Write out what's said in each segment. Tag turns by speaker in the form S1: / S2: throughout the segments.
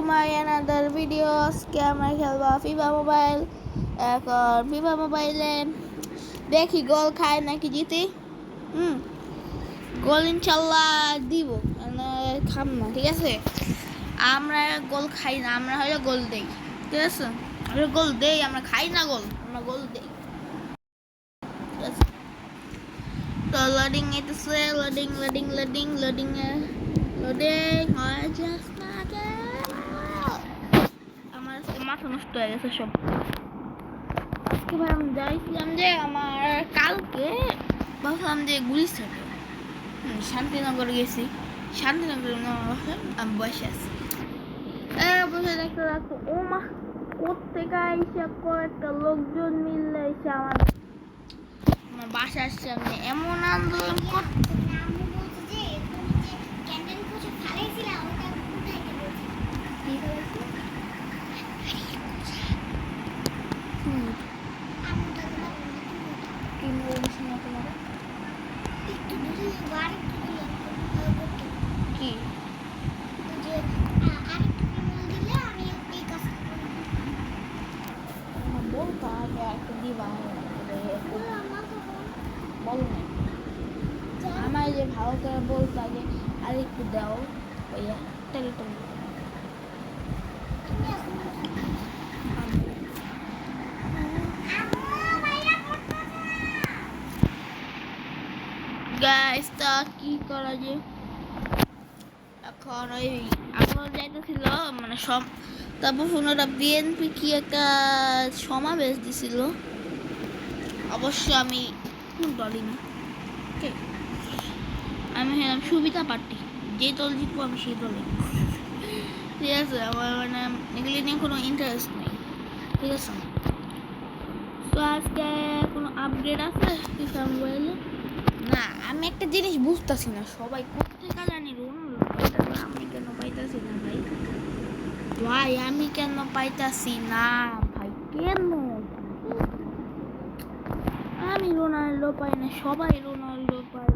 S1: my another video. আজকে আমরা খেলবো ফিফা মোবাইল। এখন ফিফা মোবাইলে দেখি গোল খায় নাকি জিতি। গোল ইনশাল্লাহ দিব, খাম না, ঠিক আছে। আমরা গোল খাই না, আমরা হলে গোল দেই, ঠিক আছে। আমরা গোল দেই, আমরা খাই না গোল, আমরা গোল দেই। তো লোডিং এতেছে, লোডিং আমার মাথা নষ্ট হয়ে গেছে সব। আমি যাইছিলাম যে আমার কালকে ভাবলাম যে গুলিস্তান শান্তিনগর গেছি, শান্তিনগর আমি বসে আছি, বসে দেখতে রাখতো ও মা কোথেকে আইসা কয়েকটা লোকজন মিললে এসে আমার বাসার সামনে এমন আন্দোলন করতে। কি বলতো আগে একটা দিবা বল না, আমার যে ভালো করে বলতো আগে আর একটু দাও ভাইয়া, তাহলে তো গাইস তা কি করা যায় এখন। ওই আমার যাইতেছিল মানে সব, তারপর ওনারা বিএনপি কি একটা সমাবেশ দিছিল, অবশ্য আমি কোন দলই না, আমি হলাম সুবিধা পার্টি, যে দল জিতবো আমি সেই দলে, ঠিক আছে। আমার মানে এগুলি নিয়ে কোনো ইন্টারেস্ট নেই, ঠিক আছে। তো আজকে কোনো আপডেট আছে ফিফা মোবাইলে? না, আমি একটা জিনিস বুঝতেছি না, সবাই কোথেকে জানি আমি কেন পাইতাছি না ভাই, ভাই আমি কেন পাইতাছি না ভাই, কেন আমি রোনাল্ডো পাই না, সবাই রোনাল্ডো পাই,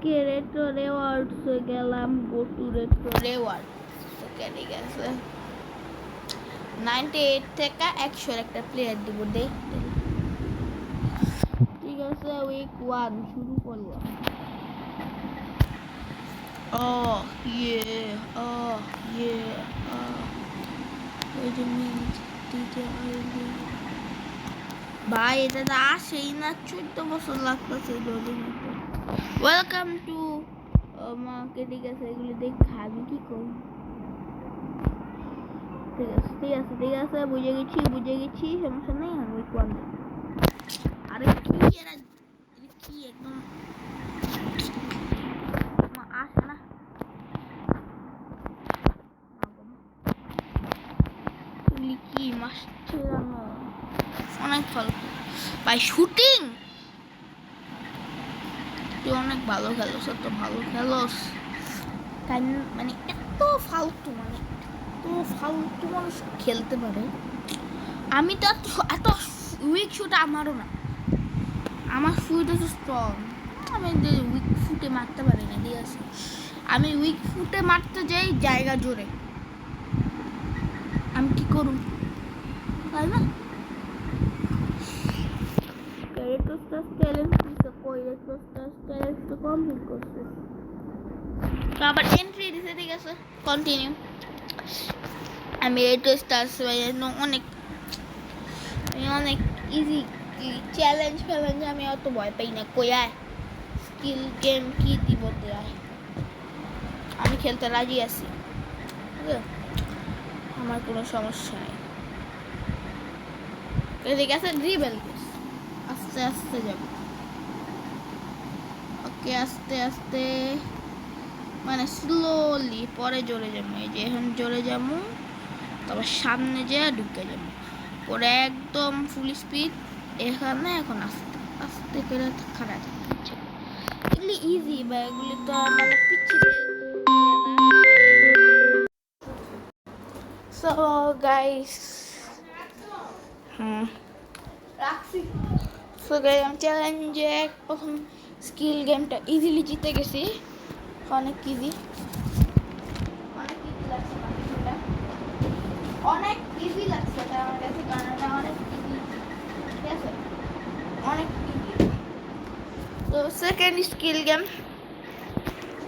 S1: কি রেট্রো রিওয়ার্ডস গেলাম, গো টু রেট্রো রিওয়ার্ড, ঠিক আছে। 98 থেকে 100 একটা প্লেয়ার দিব, দেখতে ঠিক আছে। উইক 1 শুরু করলাম। ভাই এটা তো আসেই না, 14 বছর লাগতেছে। ওয়েলকাম টু মাকে, ঠিক আছে। এগুলো দেখে আমি কি করব, ঠিক আছে, বুঝে গেছি, সমস্যা নেই। আমি উইক 1 আরে কি এরা কি একদম আসে না, কি মাস্টার অনেক ভালো ভাই, শুটিং তুই অনেক ভালো খেলোস, এত ভালো খেলোস, মানে এত ফালতু, মানে এত ফালতু মানুষ খেলতে পারে। আমি তো এত উইক শুট আমারও না, আমার শুট হচ্ছে স্ট্রং, আমি উইক ফুটে মারতে পারি না, ঠিক আছে। আমি উইক ফুটে মারতে যাই জায়গা জোরে, আমি কি করব তাই না। আবার এন্ট্রি দিছে, ঠিক আছে, কন্টিনিউ। আমি অনেক ইজি চ্যালেঞ্জ আমি অত ভয় পাই না, কোয়ায় স্কিল গেম কি দিব দেয়, আমি খেলতে রাজি আছি, আমার কোনো সমস্যা নেই, ঠিক আছে। ড্রিবল আস্তে আস্তে যাবো, ওকে, আস্তে মানে স্লোলি, পরে জোরে যাবো, এই যে এখন জোরে যাবো, তারপর সামনে যেয়ে ঢুকে যাবো, পরে একদম ফুল স্পিড এখানে, এখন আস্তে আস্তে করে খারাপ যাচ্ছে, এগুলি ইজি বা এগুলি তো মানে পিছিয়ে। সো গাইস আমি চ্যালেঞ্জে প্রথম স্কিল গেমটা ইজিলি জিতে গেছি, অনেক ইজি। লাগছে কন্ডিশনটা, অনেক ইজি লাগছে এটা আমার কাছে, কারণ এটা অনেক ইজি, ঠিক আছে, অনেক ইজি। তো সেকেন্ড স্কিল গেম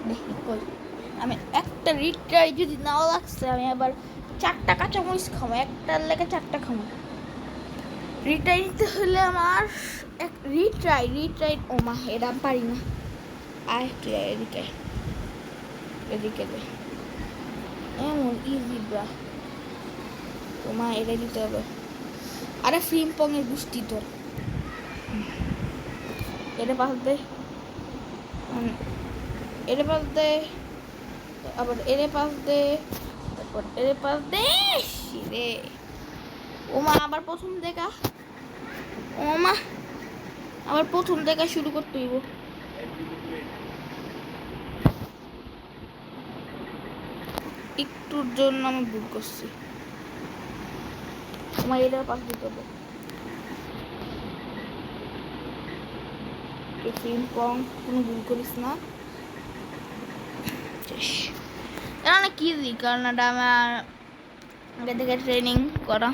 S1: দেখি কই, আমি একটা রিট্রাই যদি নাও লাগছে আমি আবার 4টা কাঁচামরিচ খাবো, একটার লেগে 4টা খাবো। রিট্রাই নিতে হলে আমার এক রিট্রাই ও মা এটা আমি পারি না, আয় তুই এদিকে এদিকে দে, এমন ইজি ব্রা, ও মা এটা দিতে হবে। আরে ফ্রিম্পং এর গুষ্টি তোর, এটা পাস দে, এটা পাস দে, আবার এরে পাস দে, তারপর এরে পাস দে রে। ও মা আবার প্রথম দেখা, ও মা আবার প্রথম দেখা শুরু করতে হইব। একটুর জন্য আমি ভুল করছি, তোমার এটা পাস দিতে হবে। ফ্রিম্পং কোনো ভুল করিস না, এটা অনেক ইজি, কারণ এটা আমার আগে থেকে ট্রেনিং করা।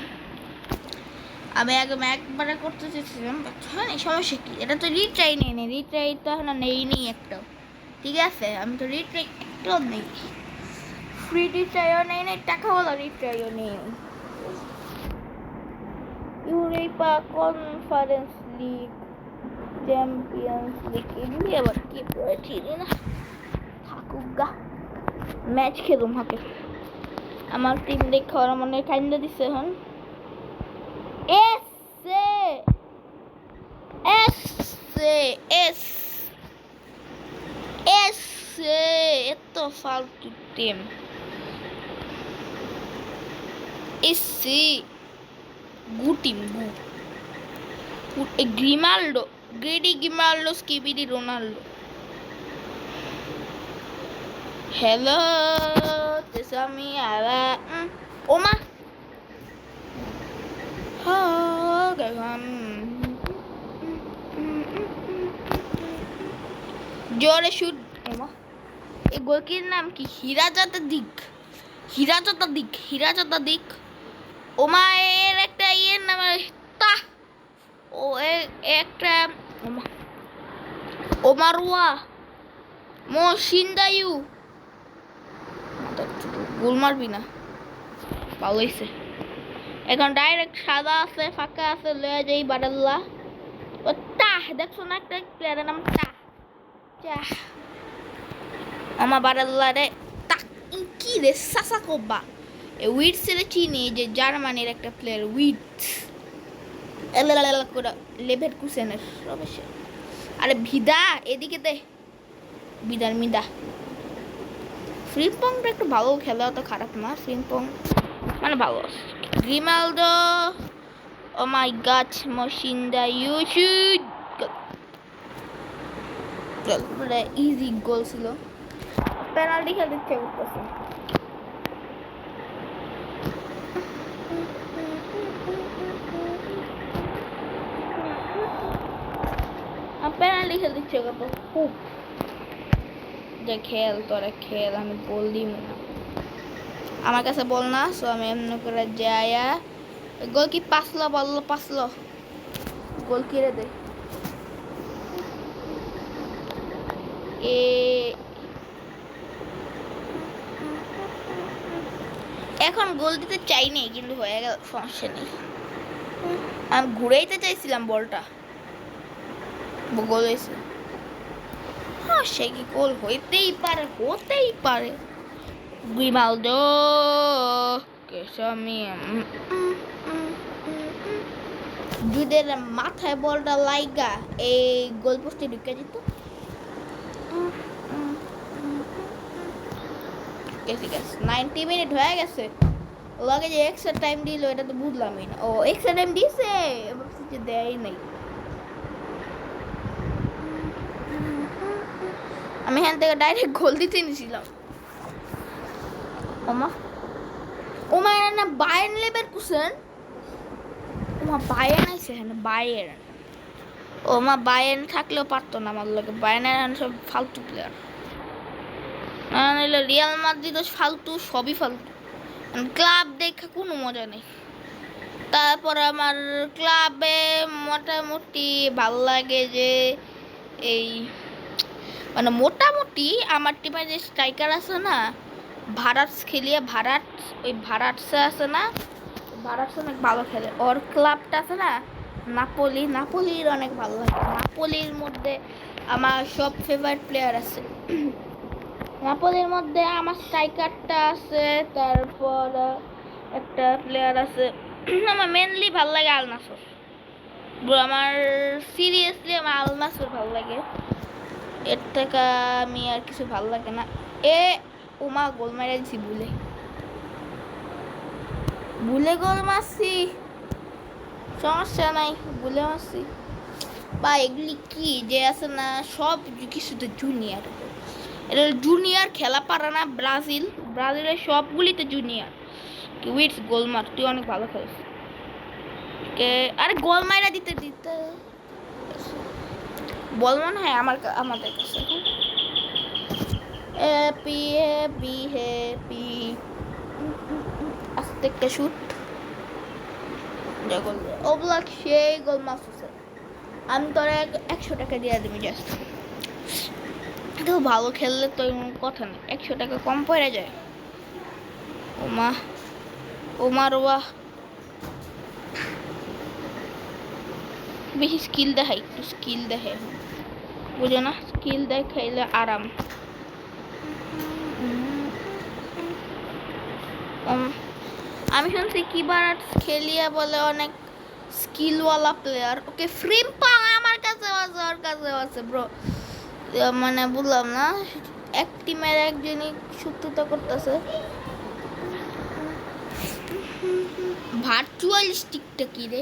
S1: আমি একবারে করতে চেয়েছিলাম, হ্যাঁ সমস্যা কি, এটা তো রিট্রাই নেই, রিট্রাই তো এখন নেই একটাও, ঠিক আছে, আমি তো রিট্রাই একটাও নেই, ফ্রি রিট্রাইও নেই, টাকা বলো রিট্রাইও নেই। Europa conference league, champions league, এগুলি আবার কি পড়ে ঠিক না, থাকুক গা, ম্যাচ খেলুম হাকে। আমার টিম দেখে ওরা মনে কাইন্দা দিচ্ছে এখন, এসে এসে এস এসে এত ফালতু টিম, এসে গু টিম গু, Grimaldo, Grady Grimaldo, skibidi Ronaldo, hello তেসামি আলা ওমা জোরে শুট। ওমা এই গোলকির নাম কি, হিরাজাতা দিক। ওমা এর একটা ইয়ের নাম তা, ও একটা ওমা ওমারুয়া মশিন্দায়ু, গোল মারবি না, ভালো হয়েছে। এখন ডাইরেক্ট সাদা আছে, ফাঁকা আছে, লয়ে যাই বারাল্লা। ও তাহ দেখছো না, একটা প্লেয়ারের নাম তাহ, আমার বারাল্লা রে তাক কি রে সাসা কোবা, উইটস এর চিনি, যে জার্মানির একটা প্লেয়ার উইটস, করে লেভারকুসেনের অবশ্যই। আরে ভিদা এদিকে দে, বিদার মিদা। ফ্রিম্পংটা একটু ভালো খেলা, অত খারাপ না, ফ্রিম্পং মানে ভালো। গ্রিমালদো, ও মাই গড, মশিন্দা you should goal, easy goal ছিল, পেনাল্টি খেলতে ইচ্ছে করতেছে। পেনাল্টি খেলতে ইচ্ছে করতো খুব, যে খেল তোরা খেল, আমি বল দিই না, আমার কাছে বল না, সো আমি এমন করে যায়া গোল কি পাসলো, বললো পাসলো, গোল কিরে দে এ। এখন গোল দিতে চাই নেই, কিন্তু হয়ে গেল, সমস্যা নেই, আমি ঘুরাইতে চাইছিলাম বলটা, গোল হয়েছে। হ্যাঁ সে কি গোল হইতেই পারে, গ্রিমালদো কেসামি, যুদের মাথায় বলটা লাইগা এই গোল পোস্টে ঢুকে যেত। ঠিক আছে 90 মিনিট হয়ে গেছে, লগে যে এক্সট্রা টাইম দিল এটা তো বুঝলামই না। ও এক্সট্রা টাইম দিছে, ভাবছি দেয় নাই। আমি এখান থেকে ডাইরেক্ট গোল দিতে নিয়েছিলাম। ওমা এর না বায়ার্ন লেভারকুসেন, ওমা বায়ার্ন আছে এখানে, বায়ার্ন। ওমা বায়ার্ন থাকলেও পারতো না আমার লগে, বায়ার্নের সব ফালতু প্লেয়ার। নাহলে রিয়াল মাদ্রিদ ফালতু, সবই ফালতু, ক্লাব দেখে কোনো মজা নেই। তারপর আমার ক্লাবে মোটামুটি ভাল লাগে যে এই মানে মোটামুটি আমার টিমে যে স্ট্রাইকার আছে না, ভারাটস খেলিয়ে, ওই ভারাটসে আছে না, ভারাটস অনেক ভালো খেলে। ওর ক্লাবটা আছে না নাপোলির অনেক ভালো লাগে। নাপোলির মধ্যে আমার সব ফেভারিট প্লেয়ার আছে। নাপোলির মধ্যে আমার স্ট্রাইকারটা আছে, তারপর একটা প্লেয়ার আছে। আমার মেনলি ভালো লাগে আল নাসর। আমার সিরিয়াসলি আমার আল নাসর ভালো লাগে, এর থেকে আমি আর কিছু ভালো লাগে না। ওমা গোল মারা দিছি, ভুলে গোল মারছি, সমস্যা নাই, ভুলে মারছি। বা এগুলি কি যে আছে না, সব কিছু তো জুনিয়র, এটা জুনিয়র খেলা পারে না। ব্রাজিলের সবগুলিতে জুনিয়র। উইটস গোল মার, তুই অনেক ভালো খেলিস। আরে গোল মাইরা দিতে বল মনে হয় আমাদের কাছে হ্যাপি হ্যাপি হ্যাপি। আস্তে একটা শুট, ওগুলা সেই গোল মারছে। আমি তোরা 100 টাকা দিয়ে দিবি জাস্ট, তো ভালো খেললে তো কথা নেই, 100 টাকা কম পড়ে যায়। ওমার ওয়া বেশি স্কিল দেখাই, একটু স্কিল দেখে, বুঝো না, স্কিল দেখাইলে আরাম। আমি শুনছি কি ভারাটস খেলিয়া বলে অনেক স্কিলওয়ালা প্লেয়ার। ওকে ফ্রিম্পাং আমার কাছে আছে, ওর কাছে আছে ব্রো, মানে বললাম না, এক টিমের একজনই শত্রুতা করতেছে। ভার্চুয়াল স্টিকটা কি রে?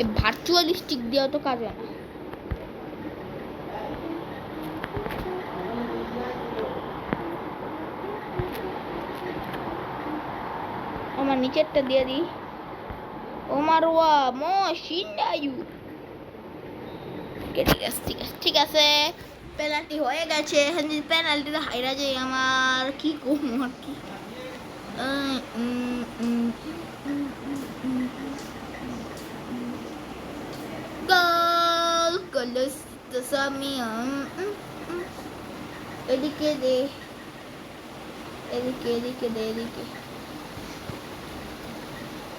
S1: এই ভার্চুয়াল স্টিক দেওয়া তো কাজে না। আমার নিচেরটা দিয়ে দিই। ওমার ওয়া মশিনায়ু। ঠিক আছে, পেনাল্টি হয়ে গেছে। পেনাল্টিতে হাইরা যায় আমার, কি করবো আর কি। গোল এদিকে দে, এদিকে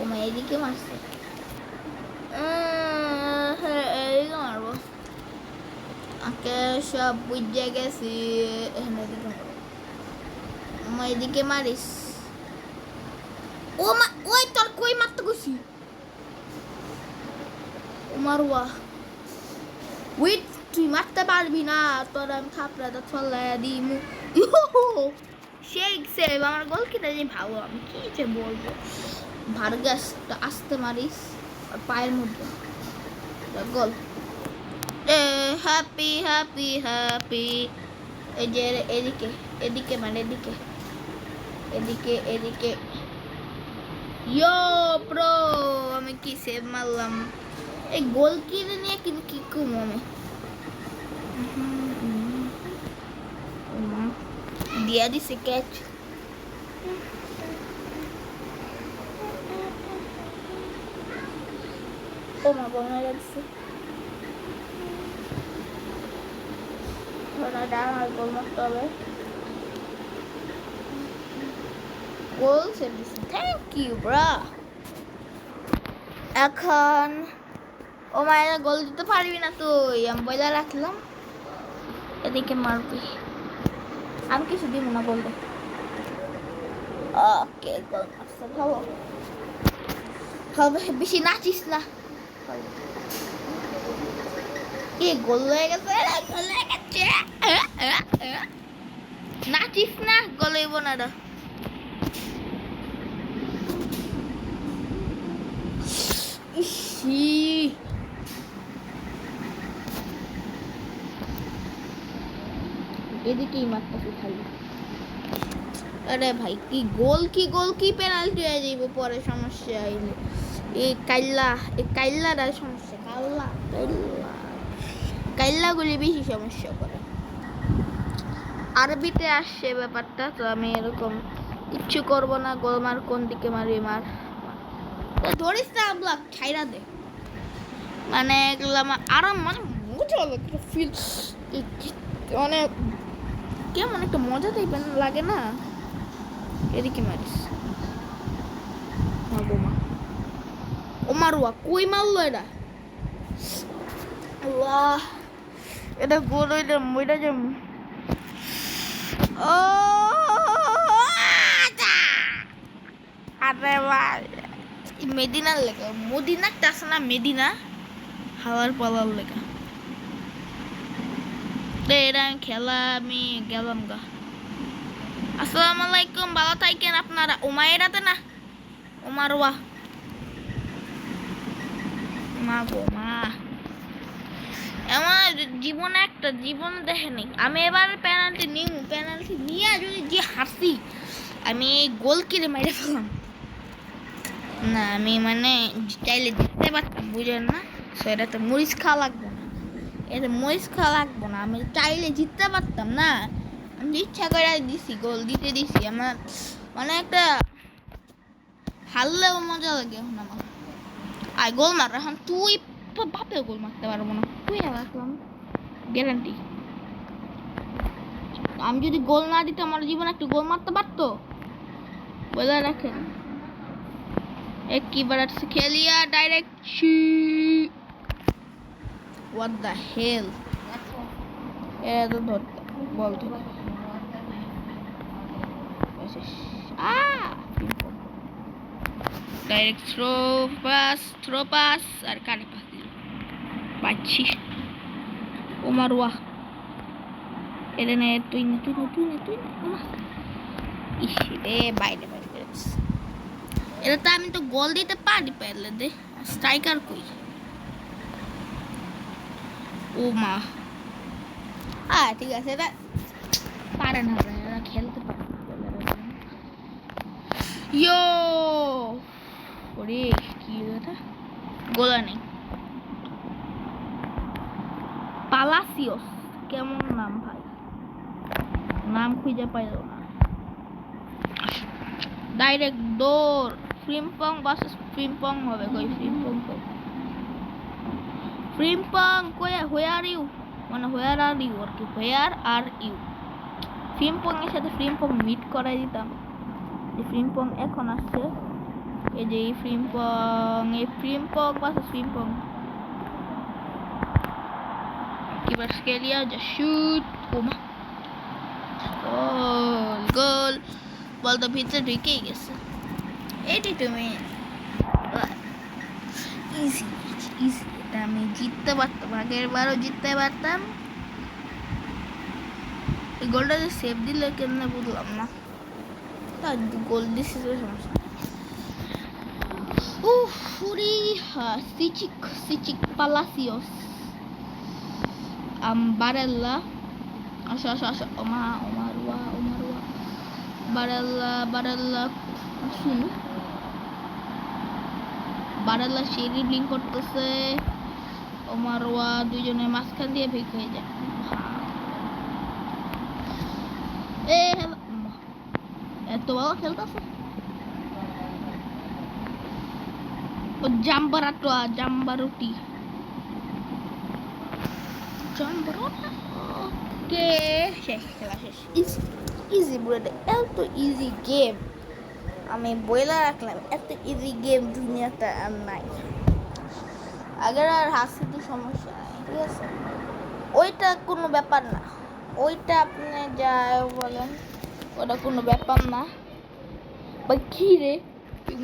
S1: ওমা এদিকে মারছে, এদিকে মারবো। আকে সব বুঝে গেছি, এদিকে মারিস। ওই তোর কই মারতে গেছি। মারুয়া উইট, তুই মারতে পারবি না, তোর আমি থাপড়াটা ছল্লাইয়া দিই। সেই সেভ আমার গোল কিনা যে ভালো, আমি কি যে বলবো। ভার্গাসটা আসতে মারিস আর পায়ের মধ্যে গোল। Happy happy happy. এই যে এদিকে মানে এদিকে ইয়ো ব্রো, আমি কি সেভ মারলাম। এই গোল কিনে নিয়ে কিন্তু কি কম আমি দিয়া দিছে ক্যাচ। ও মা বনা যাচ্ছে, গোল মারতে হবে। গোল সেভ দিছে, থ্যাংক ইউ ব্রা। এখন ও মায়েরা গোল দিতে পারবি না তুই, আমি বলে রাখলাম এদিকে মারবি, আমি কিছু দিব না গোল দে। ওকে গোল মারছে, ভালো হবে, বেশি নাচিস না। গোল হয়ে গেছে, নাচিস না, গোল হইব না। এদিকেই মারতেছি খালি। আরে ভাই কি গোল কি পেনাল্টি হয়ে যাইব পরে, সমস্যা হইলে। এই কাইল্লাটা সমস্যা, কাইল্লাগুলি বেশি সমস্যা করে। আরবিতে আসছে ব্যাপারটা, তো আমি এরকম কিচ্ছু করবো না। গোল মার, কোন দিকে মারবি মার, ধরিস না ব্লক ছাইরা দে। মানে এগুলো আমার আরাম, মানে মজা লাগে ফিল, মানে কেমন একটা মজা টাইপের লাগে না। এদিকে মারিস বোমা। ও মারুয়া কই মারলো এটা? আল্লাহ, এটা গোল হইলে মইটা যে ও আরে ভাই, মেদিনার লেখা, মদিনা আছে না, মেদিনা হাওয়ার পালার লেখা। এটা খেলা আমি গেলাম গা। আসসালামু আলাইকুম, ভালো থাকেন আপনারা। ওমায়েরাতে না, ওমারওয়া মা গো মা, আমার জীবনে একটা জীবন দেখেনি। আমি এবার পেনাল্টি নিউ, পেনাল্টি নিয়ে যদি যে হাসি, আমি গোল কিনে মেরে ফেলাম না। আমি মানে চাইলে জিততে পারতাম, বুঝলেন না? সেটা তো মরিচ খাওয়া লাগবে না, এটা মরিচ খাওয়া লাগবে না। আমি চাইলে জিততে পারতাম না, আমি ইচ্ছা করে দিছি, গোল দিতে দিছি। আমার মানে একটা হারলেও মজা লাগে এখন আমার। আর গোল মার, এখন তুই বাপে গোল মারতে পারবো না, তুই রাখলাম গ্যারান্টি। আমি যদি গোল না দিতে আমার জীবনে একটু গোল মারতে পারতো, বলে রাখেন। একবার খেলিয়া ডাইরেক্ট হোয়াট দ্য হেল, এটা তো ধরতে বল ধরে ডাইরেক্ট থ্রো পাস আর কানে পাস দিল পাচ্ছি। ও মারুয়া এটা নে, তুই না তুই না তুই না তুই না, ইস রে বাইরে বাইরে বেরোচ্ছে। এটা তো আমি তো গোল দিতে পারি পারলে দে, স্ট্রাইকার কই? ও মা, ঠিক আছে, এটা পারে না, এরা খেলতে পারে না। ইয়ো ওরে কি এটা, গোলা নেই। পালাসিওস, কেমন নাম ভাই, নাম খুঁজে পাইল না। ডাইরেক্ট দৌড়, ফ্রিম্পং ভার্সেস ফ্রিম্পং হবে। কই ফ্রিম্পং, ফ্রিম্পং কই, হোয়ার ইউ, মানে হোয়ার আর ইউ আর কি, হোয়ার আর ইউ। ফ্রিম্পং এর সাথে ফ্রিম্পং মিট করাই দিতাম। যে ফ্রিম্পং এখন আসছে, এই যে ফ্রিম্পং, এই ফ্রিম্পং ভার্সেস ফ্রিম্পং। কিবার স্কেলিয়া যা শুট, ওমা গোল গোল, বল তো ভিতরে ঢুকেই গেছে। এটি তুমি ইজি ইজি, এটা আমি জিততে পারতাম, আগের বারও জিততে পারতাম। এই গোলটা যে সেভ দিলে কেন বুঝলাম না, তার গোল দিছি তো সমস্যা। ফুরি সিচিক সিচিক পালাসিওস, বারেল্লা, আসো আসো আসো, ওমা ওমারুয়া ওমারুয়া, বারেল্লা বারেল্লা, শুনো বারেল্লা সেই ড্রিবলিং করতেছে। ওমারুয়া দুইজনে মাঝখান দিয়ে ভেক হয়ে যায়। এত ভালো খেলতেছে ও, জাম্বারাটোয়া জাম্বারুটি জাম্বারোটা। ওকে শেষ, খেলা শেষ। ইজি ইজি ব্রেড, এত ইজি গেম আমি বইলা রাখলাম, এত ইজি গেম দুনিয়াতে আর নাই। আগের আর হাসি তো সমস্যা নাই, ঠিক আছে, ওইটা কোনো ব্যাপার না, ওইটা আপনি যা বলেন ওটা কোনো ব্যাপার না। বা কি রে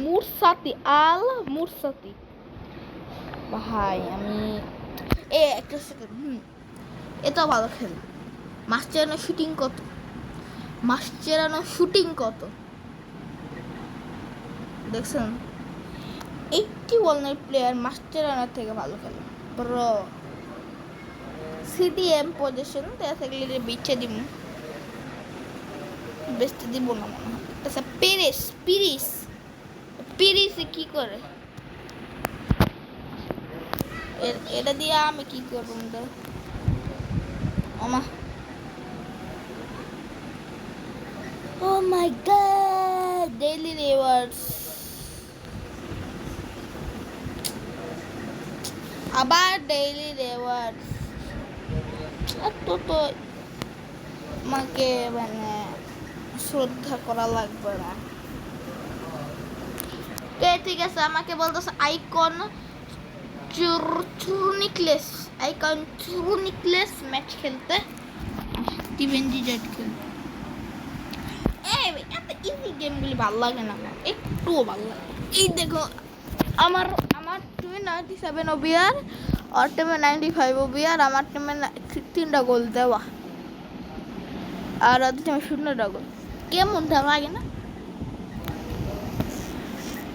S1: মুরসাতি, আল মুরসাতি ভাই, আমি একটা সেকেন্ড, এটা ভালো খেল। মাস্টারানো শুটিং কত, মাস্টারানো শুটিং কত দেখছেন? 81 প্লেয়ার মাস্টারানোর থেকে ভালো খেলে ব্রো। সিডিএম পজিশন থাকলে বেচে দিব, বেচতে দিব না মনে হয়। আচ্ছা পেরিস পিরিস পিরিস কি করে, এটা দিয়ে আমি কি করবো? ওমা Oh my god, daily rewards. আবার ডেইলি রিওয়ার্ডস এত তো আমাকে মানে শ্রদ্ধা করা লাগবে না। ঠিক আছে, আমাকে বলতেছে আইকন চুরনিকলেস ম্যাচ খেলতে, টিভেনজি জেট খেলতে। এত ইজি গেমগুলি ভালো লাগে না আমার, একটুও ভালো লাগে। এই দেখো আমার টিমে 97 ওবিআর, আর টিমে 95 ওবিআর, আমার টিমে 3টা গোল দেওয়া আর ওদের টিমে 0টা গোল। কেমনটা লাগে না?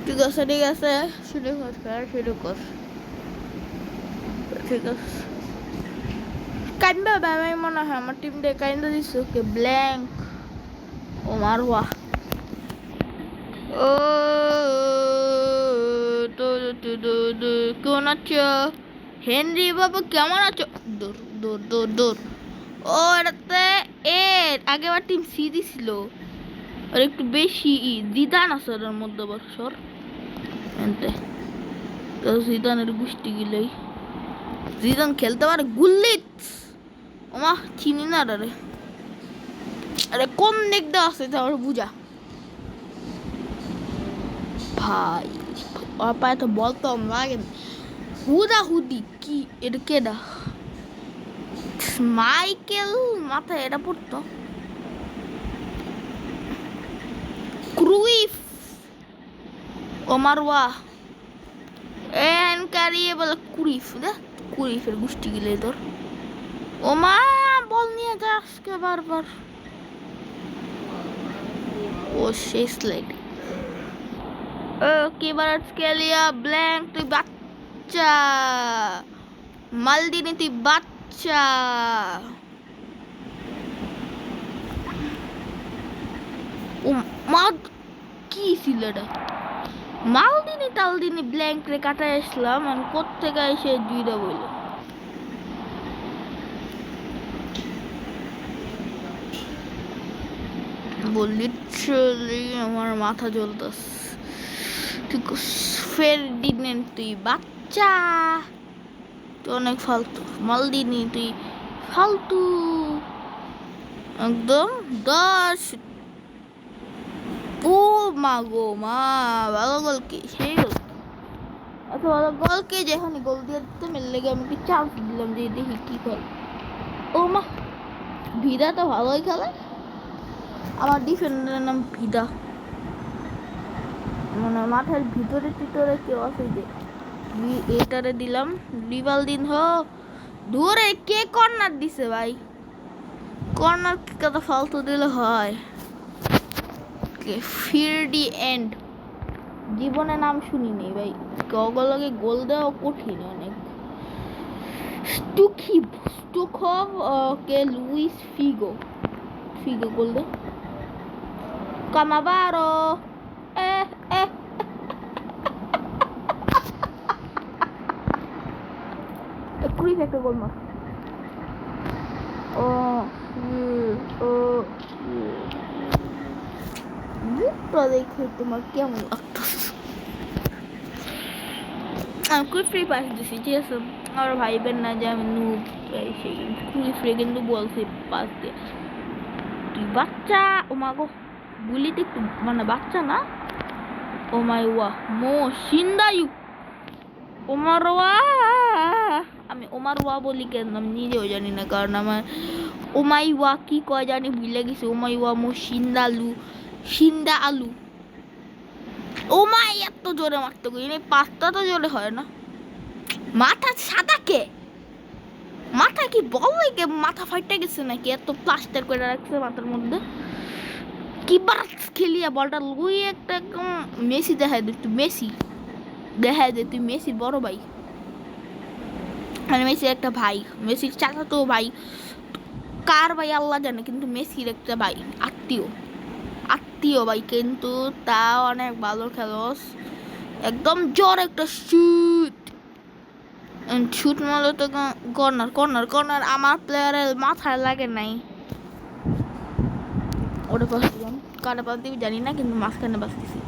S1: ঠিক আছে শুরু কর। ঠিক আছে, কাইন্দা দামাই মনে হয় আমার টিম দিয়ে কাইন্দা দিচ্ছে। ওকে ব্ল্যাঙ্ক ও মারওয়া। ও কেমন আছো হেনরি বাবু, কেমন আছো? দৌড়। ও এটাতে আগেবার টিম সি দিছিল, আর একটু বেশি জিদান আছে ওর মধ্যে বছর এনতে। তো জিদানের গোষ্ঠী গিলেই জিদান খেলতে পারে গুল্লিত। ওমা চিনি না রে, আরে কোন দিক দিয়ে আসছে তাহলে বুঝা ভাই। ওর পায়ে তো বলতো লাগে হুদি কি এটা কেডা? মাইকেল মাথায় এটা পড়তো। ক্রুইফ ওমারওয়া কারিয়ে বলে কুরিফের গোষ্ঠী গিলে তোর। ওমা বল নিয়ে যা আজকে বারবার। ও শেষ লাইট ওকে বারাত কেলিয়া ব্ল্যাঙ্ক, তুই বাচ্চা মালদিনি, তুই বাচ্চা। ও মা কি ছিল এটা? মালদিনি ব্ল্যাঙ্ক রে কাটায় আসলাম, আমি কোত্থেকে এসে দুইটা বইল। লিটারালি আমার মাথা জ্বলতেছে। ফেরডিনেন্ড তুই বাচ্চা, তুই অনেক ফালতু। মালদিনি তুই ফালতু একদম 10। ও মা গো মা, ভালো গোল কি সেই গোল। আচ্ছা ভালো গোল কে যেখানে গোল দিয়ে দিতে মিললে আমি কি চান্স দিলাম যে দেখি কি করে। ও মা ভিদা তো ভালোই খেলে। আমার ডিফেন্ডারের নাম ভিদা, মানে মাথার ভিতরে কেউ আছে যে এটারে দিলাম রিভাল দিন হো দূরে। কে কর্নার দিছে ভাই? কর্নার কত ফালতু দিলে হয়? ফিরডি এন্ড জীবনে নাম শুনিনি ভাই, গগলকে গোল দেওয়া কঠিন অনেক। স্টুখভ কে লুইস ফিগো গোল দে। কামাবারো ক্রিফ একটা গোল মার। মুখটা দেখে তোমার কেমন লাগতেছে? আমি ফ্রি পাস দিছি, ঠিক আছে? আমার ভাইবেন না যে আমি নুব, সেই খুবই ফ্রি কিন্তু বলছি পাস দিয়ে। তুই বাচ্চা, ও মা গো গুলিতে একটু মানে বাচ্চা না। ও মাই ওয়া মো সিন্দায়ু ওমার ওয়া, আমি ওমার ওয়া বলি কেন আমি নিজেও জানি না, কারণ আমার ওমাই ওয়া কি কয় জানি ভুলে গেছি। ওমাই ওয়া মো সিন্দা আলু। ওমাই এত জোরে মারতে করি পাঁচটা তো জোরে হয় না। মাথা সাদা কে? মাথা কি বল লাগে? মাথা ফাইটে গেছে নাকি? এত প্লাস্টার করে রাখছে মাথার মধ্যে। কি বার খেলিয়া বলটা লুই একটা মেসি দেখায় দে, তুই মেসি দেখায় দে, তুই মেসির বড় ভাই, মানে মেসির একটা ভাই, মেসির চাচাতো ভাই, কার ভাই আল্লাহ জানে, কিন্তু মেসির একটা ভাই, আত্মীয় ভাই, কিন্তু তাও অনেক ভালো খেলোস। একদম জোর একটা শুট মারলে তো কর্নার আমার প্লেয়ারের মাথায় লাগে নাই। ওটা পাচ্ছিলাম কাটা পাস দিবি জানি না, কিন্তু মাঝখানে বাস দিছি।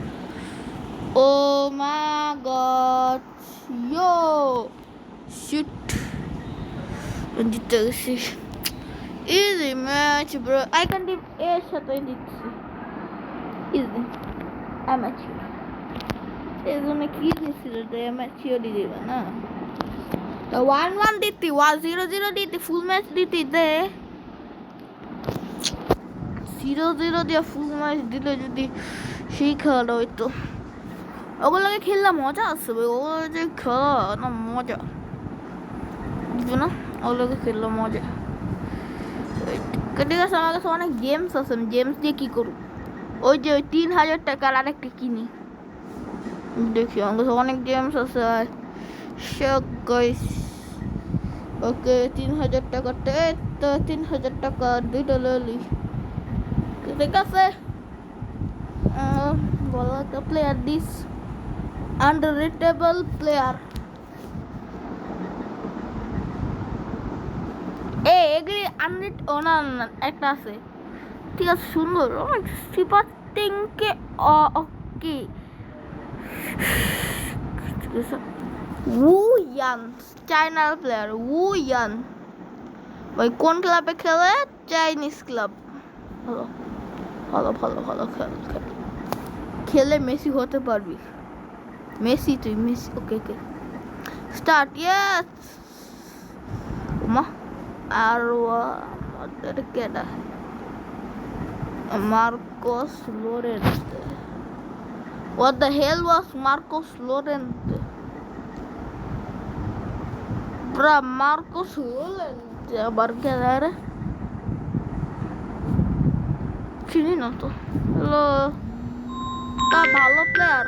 S1: ও মা গড, ইয়ো শুট, জিতে গেছি। Easy match bro, I can team এর সাথে জিতছি, ইজি অ্যামাচিওর। এই জন্য কি দিয়েছিল, অ্যামাচিওরই দিবে না, 1-1 দিতি, 0-0 দিতি, ফুল ম্যাচ দিতি, দে 0-0 দিয়ে ফুল ম্যাচ দিলে যদি সেই খেলাটা হইতো। ওগুলোকে খেললে মজা আসবে, ওগুলো যে খেলা না মজা বুঝবো না, ওগুলোকে খেললে মজা। ঠিক আছে, আমার কাছে অনেক গেমস আছে, আমি গেমস দিয়ে কী করব? ওই যে ওই 3000 টাকার আরেকটা কিনি, দেখি আমার কাছে অনেক গেমস আছে। ওকে 3000 টাকাতে তো 3000 টাকা দুইটা ললি, ঠিক আছে। বলো একটা প্লেয়ার দিস, আন্ডাররেটেবল প্লেয়ার। এগুলি আনরেট, ও না না একটা আছে, ঠিক আছে সুন্দর, অনেক সুপার টিংকে ওকে, ঠিক আছে। উ ইয়ান, চায়নার প্লেয়ার উ ইয়ান, ভাই কোন ক্লাবে খেলে? Chinese club. ভালো ভালো ভালো ভালো, খেলে মেসি হতে পারবি, মেসি তুই মেসি। ওকে ওকে স্টার্ট, ইয়েস মা। আর আমাদের কেডা? Marcos লোরেন্তে। What the hell was Marcos Llorente? Bra, Marcos Llorente আবার কেডা রে? চিনি না তো। হ্যালো, তা ভালো প্লেয়ার।